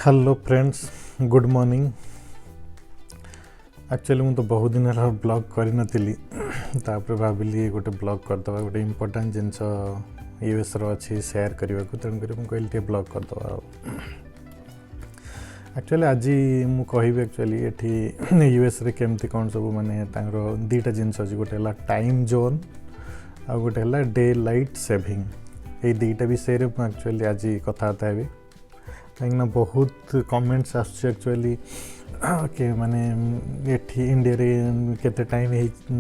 Hello friends, good morning. Actually मुझे तो बहुत दिन ब्लॉग करी नथिली तापर भाविली गोटे ब्लॉग करदे गोटे इम्पोर्टाट जिनस यूएस अच्छी सेयार करने को तेणुक मुझे ब्लॉग करदे। एक्चुअली आज मुझे कहबी एक्चुअली ये यूएस रे केमती कौन सब माने दीटा जिनस अच्छी गोटे टाइम जोन आ गोटे डे लाइट सेविंग। ये दीटा विषय एक्चुअली आज कथबार्ता है कहीं बहुत कमेंट्स आक्चुअली कि माने एठी इंडिया रे केते टाइम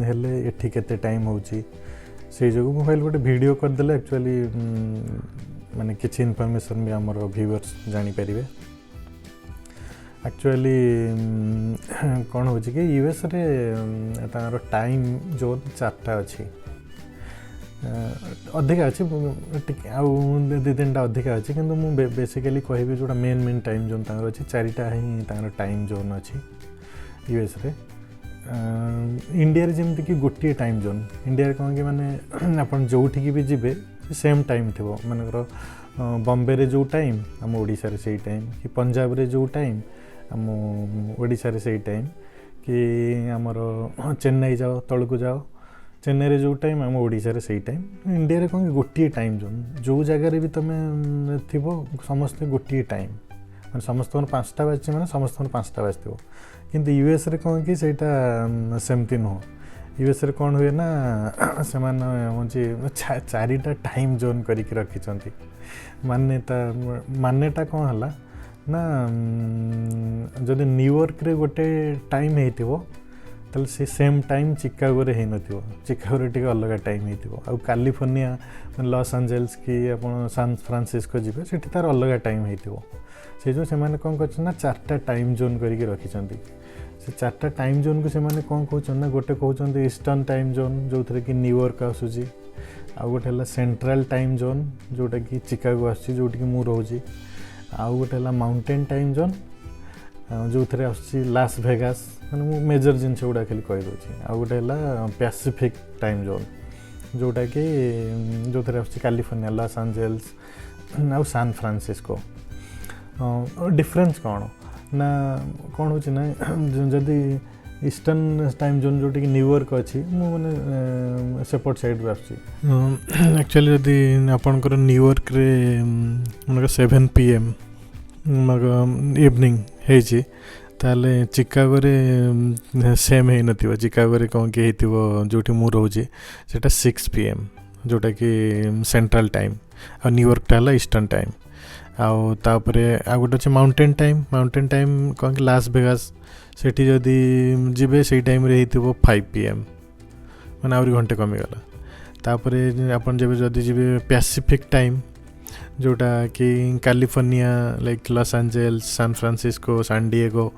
हेले एठी केते टाइम होची से जो मोबाइल गोटे वीडियो करदेले एक्चुअली माने किछि इन्फॉर्मेशन भी हमर व्यूअर्स जानि परिबे। एक्चुअली कौन हो कि यूएस रे तार टाइम जोन 4टा अच्छी अधिका अच्छी दी तीन अधिका अच्छी किंतु मुझे बेसिकली कहबी जोटा मेन टाइम जोन अच्छी 4टा ही टाइम जोन अच्छी यूएस रे। इंडिया रे जमती कि गोटे टाइम जोन इंडिया रे कौन कि माने अपन जोठी भी जीवे सेम टाइम थी मानकर बॉम्बे रे जो टाइम आम ओडिशा रे सेही टाइम कि पंजाब रे जो टाइम आम ओडिशा रे सेही टाइम कि आमर चेन्नई जाओ तलू जाओ चेन्नई रे जो टाइम आम ओडिशा रे सेही टाइम। इंडिया रे कौन गोटे टाइम जोन जो जगार भी तुम थी समस्ते गोटे टाइम मैं समस्त 5टा बाजि मैंने समस्त 5टा बाजो किंतु यूएस रे कौन कि सेटा सेमती नुह। यूएस रे कौन हुए ना से हूँ 4टा टाइम जोन करके रखी मान्यता कौन है ना जदि न्यूयॉर्क रे गोटे टाइम हो ताल से सेम टाइम चिकागो रे है नथिवो चिकागो रे टिके अलग टाइम हेतिवो आ कैलिफोर्निया लॉस एंजल्स की अपन सैन फ्रांसिस्को जीवे सेठी तार अलग टाइम हेतिवो से जो से माने कोन करछ ना 4टा टाइम जोन करके रखिचंती। से 4टा टाइम जोन को से माने कोन कहउछन ना गोटे कहउछन ईस्टर्न टाइम जोन जो थरे कि न्यूयॉर्क आसुची आ गोटे हला सेंट्रल टाइम जोन जोटा कि चिकागो आसुची जोटी कि मु रहउची आ गोटे हला माउंटेन टाइम जोन जो थे आसुची लास भेगास मैंने मेजर जिन गुड़ा खाली कहीदे आ गोटे पैसिफिक टाइम जोन जोटा कि जो थे आसुची कैलिफोर्निया लॉस एंजल्स आ सैन फ्रांसिस्को। डिफरेंस कौन ना कौन हो ना जदि ईस्टर्न टाइम जोन जोटा कि न्यूयॉर्क अच्छी मुझे सेपट साइड रू आसुची। एक्चुअली जदि आपनकर न्यूयॉर्क रे 7 PM इवनिंग है ताले चिकागो रे सेम है नथिबो चिकागो रे कौन कि हेतिबो जोठी मु रहउची सेटा 6 PM जोटा कि सेंट्रल टाइम आ न्यूयॉर्क टा ईस्टर्न टाइम आउ तापरे आ गोटे अछि माउंटेन टाइम कौन कि लास वेगास सेठी जदि जीवे से टाइम रे हेतिबो 5 PM माने आउरी घंटे कमी गला। तापरे अपन जेबे जदि जीवे पैसिफिक टाइम जोटा कि California like Los Angeles San Francisco San Diego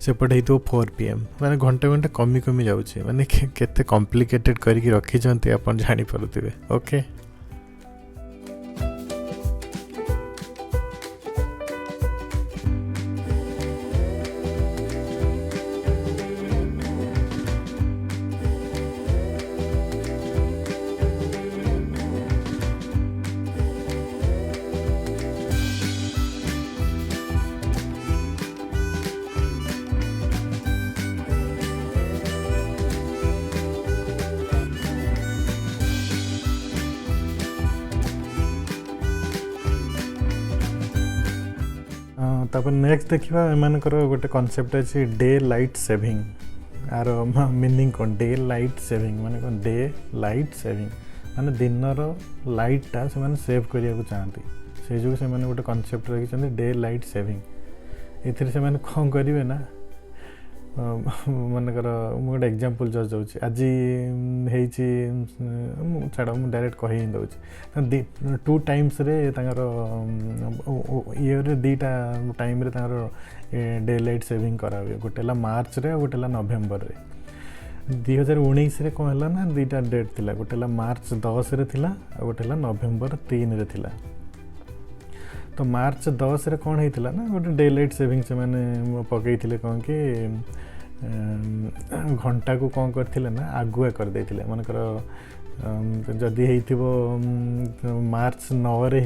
सेपटे हेतु 4 PM माने घंटे कमी जाउची माने केते कॉम्प्लिकेटेड करके रखी अपन जानी परुथिबे। ओके तापर नेक्स्ट देखा एमानकर गोटे कॉन्सेप्ट अच्छी डे लाइट सेविंग। आर मीनिंग कौन डे लाइट सेविंग माने कौन डे लाइट सेविंग माने दिनर लाइटा से माने सेव करिया को चाहती से जो से माने गोटे कॉन्सेप्ट रखी डे लाइट सेविंग। एथिरे से माने कौन करिवे ना मनकर गोटे एग्जांपल जस्ट जाऊँगी आज छाड़ मुझे डायरेक्ट कही दूसरी 2 टाइम्स रे ईयर 2टा टाइम रे डे लाइट सेविंग करा हुए गोटे मार्च रे गोटे नवेम्बर रे 2019 रे कौन है ना 2टा डेट थिला गोटे मार्च 10 रे थिला गोटे नवेम्बर 3 रे थिला। तो मार्च 10 रे कौन होता ना गोटे डे लाइट सेविंग से मैंने पकई कौन कि घंटा को कौन करते ना आगुआ कर देते मनकर जदि मार्च 9 रे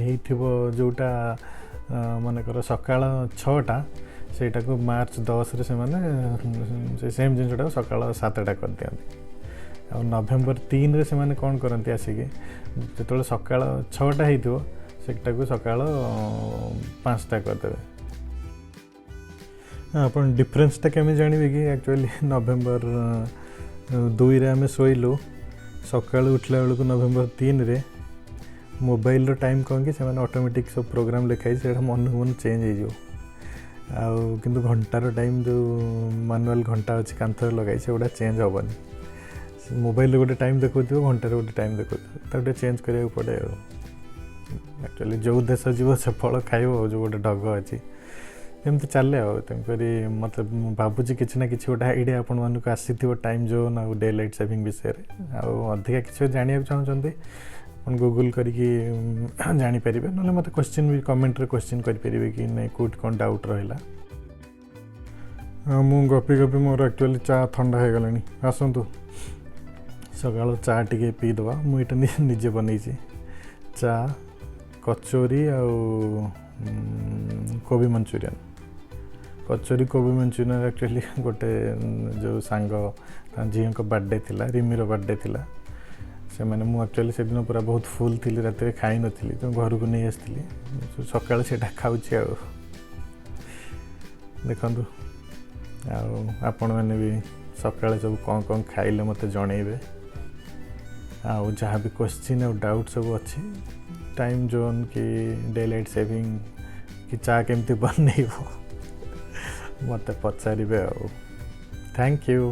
जोटा ମନେକର ସକାଳ 6ଟା ସେଇଟାକୁ ମାର୍ଚ୍ଚ 10ରେ ସେମାନେ ସେ ସେମ୍ ଜିନିଷଟାକୁ ସକାଳ 7ଟା କରିଦିଅନ୍ତି। ଆଉ ନଭେମ୍ବର 3ରେ ସେମାନେ କ'ଣ କରନ୍ତି ଆସିକି ଯେତେବେଳେ ସକାଳ 6ଟା ହେଇଥିବ ସେଟାକୁ ସକାଳ 5ଟା କରିଦେବେ। ଆପଣ ଡିଫରେନ୍ସଟା କେମିତି ଜାଣିବେ କି ଆକ୍ଚୁଆଲି ନଭେମ୍ବର 2ରେ ଆମେ ଶୋଇଲୁ, ସକାଳୁ ଉଠିଲା ବେଳକୁ ନଭେମ୍ବର 3ରେ ମୋବାଇଲର ଟାଇମ୍ କ'ଣ କି ସେମାନେ ଅଟୋମେଟିକ୍ ସବୁ ପ୍ରୋଗ୍ରାମ୍ ଲେଖା ହେଇଛି ସେଇଟା ମନକୁ ମନ ଚେଞ୍ଜ ହେଇଯିବ। ଆଉ କିନ୍ତୁ ଘଣ୍ଟାର ଟାଇମ୍ ଯେଉଁ ମାନୁଆଲ୍ ଘଣ୍ଟା ଅଛି କାନ୍ଥରେ ଲଗାଇଛି ସେଗୁଡ଼ା ଚେଞ୍ଜ ହେବନି। ମୋବାଇଲରେ ଗୋଟେ ଟାଇମ୍ ଦେଖାଉଥିବ, ଘଣ୍ଟାରେ ଗୋଟେ ଟାଇମ୍ ଦେଖାଉଥିବ, ତାକୁ ଟିକେ ଚେଞ୍ଜ କରିବାକୁ ପଡ଼େ। ଆଉ ଆକ୍ଚୁଆଲି ଯେଉଁ ଦେଶ ଯିବ ସେ ଫଳ ଖାଇବ, ଯେଉଁ ଗୋଟେ ଢଗ ଅଛି ଏମିତି ଚାଲେ। ଆଉ ତେଣୁକରି ମୋତେ ମୁଁ ଭାବୁଛି କିଛି ନା କିଛି ଗୋଟେ ଆଇଡ଼ିଆ ଆପଣମାନଙ୍କୁ ଆସିଥିବ ଟାଇମ୍ ଜୋନ୍ ଆଉ ଡେ ଲାଇଟ୍ ସେଭିଂ ବିଷୟରେ। ଆଉ ଅଧିକା କିଛି ଜାଣିବାକୁ ଚାହୁଁଛନ୍ତି ଆପଣ ଗୁଗୁଲ୍ କରିକି ଜାଣିପାରିବେ, ନହେଲେ ମୋତେ କ୍ୱେଶ୍ଚିନ୍ ବି କମେଣ୍ଟରେ କ୍ୱେଶ୍ଚିନ୍ କରିପାରିବେ କି ନାଇଁ କେଉଁଠି କ'ଣ ଡାଉଟ୍ ରହିଲା। ମୁଁ ଗପି ଗପି ମୋର ଆକ୍ଚୁଆଲି ଚା ଥଣ୍ଡା ହେଇଗଲାଣି। ଆସନ୍ତୁ ସକାଳୁ ଚା ଟିକେ ପିଇଦେବା। ମୁଁ ଏଇଟା ନିଜେ ବନେଇଛି। ଚା, କଚୋରି ଆଉ କୋବି ମଞ୍ଚୁରିଆନ୍। କଚୋରି କୋବି ମଞ୍ଚୁରିଆନ୍ ଆକ୍ଚୁଆଲି ଗୋଟେ ଯେଉଁ ସାଙ୍ଗ ଝିଅଙ୍କ ବାର୍ଥଡ଼େ ଥିଲା, ରିମିର ବାର୍ଥଡ଼େ ଥିଲା, ସେମାନେ ମୁଁ ଆକ୍ଚୁଆଲି ସେଦିନ ପୁରା ବହୁତ ଫୁଲ୍ ଥିଲି, ରାତିରେ ଖାଇନଥିଲି, ତ ଘରକୁ ନେଇ ଆସିଥିଲି। ସକାଳେ ସେଇଟା ଖାଉଛି। ଆଉ ଦେଖନ୍ତୁ, ଆଉ ଆପଣମାନେ ବି ସକାଳେ ସବୁ କ'ଣ କ'ଣ ଖାଇଲେ ମୋତେ ଜଣେଇବେ। ଆଉ ଯାହା ବି କ୍ୱେଶ୍ଚିନ୍ ଆଉ ଡାଉଟ୍ ସବୁ ଅଛି ଟାଇମ୍ ଜୋନ୍ କି ଡେ ଲାଇଟ୍ ସେଭିଂ କି ଚା କେମିତି ବନେଇବ ମୋତେ ପଚାରିବେ। ଆଉ ଥ୍ୟାଙ୍କ ୟୁ।